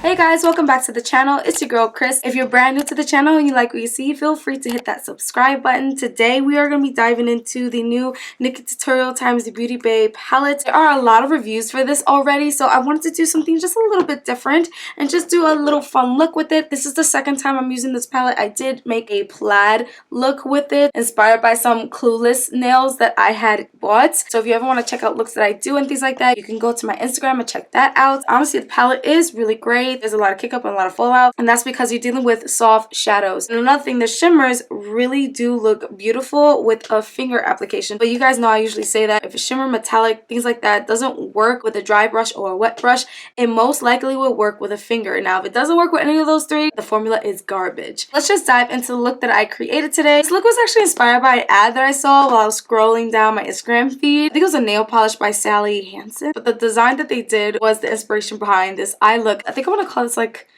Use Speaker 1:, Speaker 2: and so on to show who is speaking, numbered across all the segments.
Speaker 1: Hey guys, welcome back to the channel. It's your girl Chris. If you're brand new to the channel and you like what you see, feel free to hit that subscribe button. Today we are going to be diving into the new Nikkie tutorial times the Beauty Bay palette. There are a lot of reviews for this already, so I wanted to do something just a little bit different and just do a little fun look with it. This is the second time I'm using this palette. I did make a plaid look with it, inspired by some Clueless nails that I had bought. So if you ever want to check out looks that I do and things like that, you can go to my Instagram and check that out. Honestly, the palette is really great. There's a lot of kick up and a lot of fallout, and that's because you're dealing with soft shadows. And another thing, the shimmers really do look beautiful with a finger application, but you guys know I usually say that if a shimmer, metallic, things like that doesn't work with a dry brush or a wet brush, it most likely will work with a finger. Now if it doesn't work with any of those three, the formula is garbage. Let's just dive into the look that I created today. This look was actually inspired by an ad that I saw while I was scrolling down my Instagram feed. I think it was a nail polish by Sally Hansen, but the design that they did was the inspiration behind this eye look. I think I want to call this like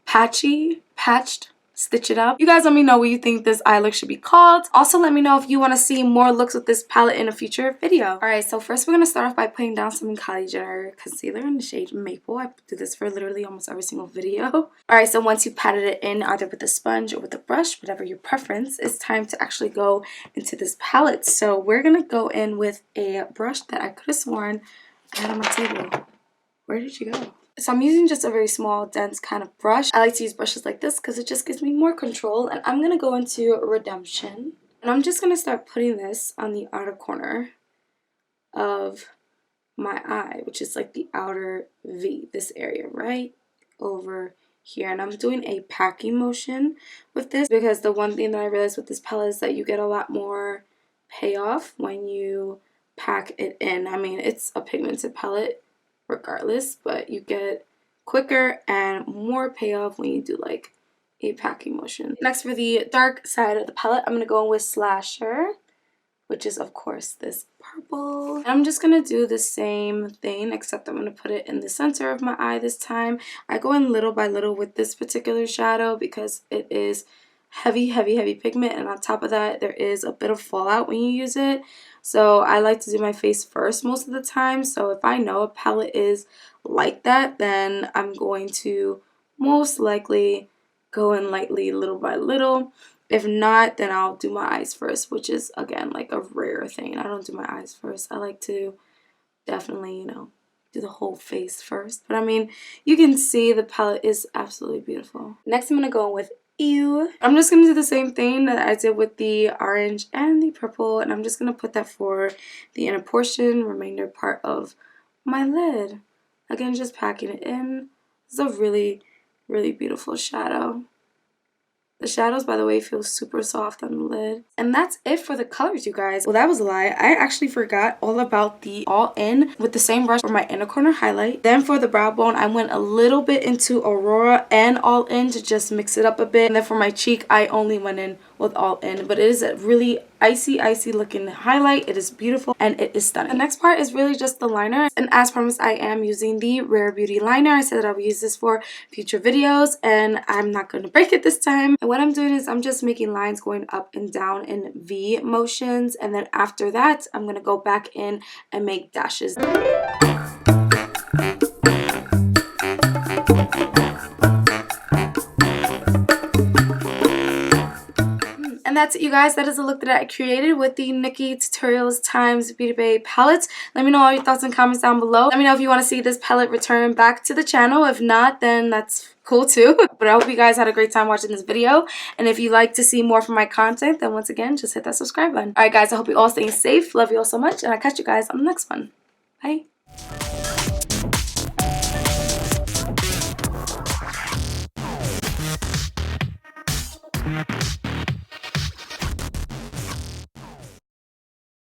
Speaker 1: patched, stitch it up. You guys let me know what you think this eye look should be called. Also let me know if you want to see more looks with this palette in a future video. Alright, so first we're going to start off by putting down some Kylie Jenner concealer in the shade Maple. I do this for literally almost every single video. Alright, so once you've patted it in either with a sponge or with a brush, whatever your preference, it's time to actually go into this palette. So we're going to go in with a brush that I could have sworn I had on my table. Where did you go? So I'm using just a very small, dense kind of brush. I like to use brushes like this because it just gives me more control. And I'm going to go into Redemption. And I'm just going to start putting this on the outer corner of my eye, which is like the outer V, this area right over here. And I'm doing a packing motion with this because the one thing that I realized with this palette is that you get a lot more payoff when you pack it in. I mean, it's a pigmented palette regardless, but you get quicker and more payoff when you do like a packing motion. Next, for the dark side of the palette, I'm going to go in with Slasher, which is of course this purple. And I'm just going to do the same thing, except I'm going to put it in the center of my eye this time. I go in little by little with this particular shadow because it is heavy pigment, and on top of that there is a bit of fallout when you use it. So I like to do my face first most of the time. So if I know a palette is like that, then I'm going to most likely go in lightly little by little. If not, then I'll do my eyes first, which is again like a rare thing. I don't do my eyes first. I like to definitely, you know, do the whole face first. But I mean, you can see the palette is absolutely beautiful. Next I'm going to go in with Ew. I'm just going to do the same thing that I did with the orange and the purple, and I'm just going to put that for the inner portion, remainder part of my lid. Again, just packing it in. It's a really beautiful shadow. The shadows, by the way, feel super soft on the lid. And that's it for the colors, you guys. Well, that was a lie. I actually forgot all about the All In with the same brush for my inner corner highlight. Then for the brow bone, I went a little bit into Aurora and All In to just mix it up a bit. And then for my cheek, I only went in with All In. But it is a really icy looking highlight. It is beautiful and it is stunning. The next part is really just the liner, and as promised, I am using the Rare Beauty liner. I said that I would use this for future videos, and I'm not going to break it this time. And what I'm doing is I'm just making lines going up and down in V motions, and then after that I'm going to go back in and make dashes. And that's it, you guys. That is a look that I created with the Nikkie Tutorials times Beauty Bay palette. Let me know all your thoughts and comments down below. Let me know if you want to see this palette return back to the channel. If not, then that's cool too. But I hope you guys had a great time watching this video. And if you'd like to see more from my content, then once again, just hit that subscribe button. Alright guys, I hope you all stay safe. Love you all so much. And I'll catch you guys on the next one. Bye.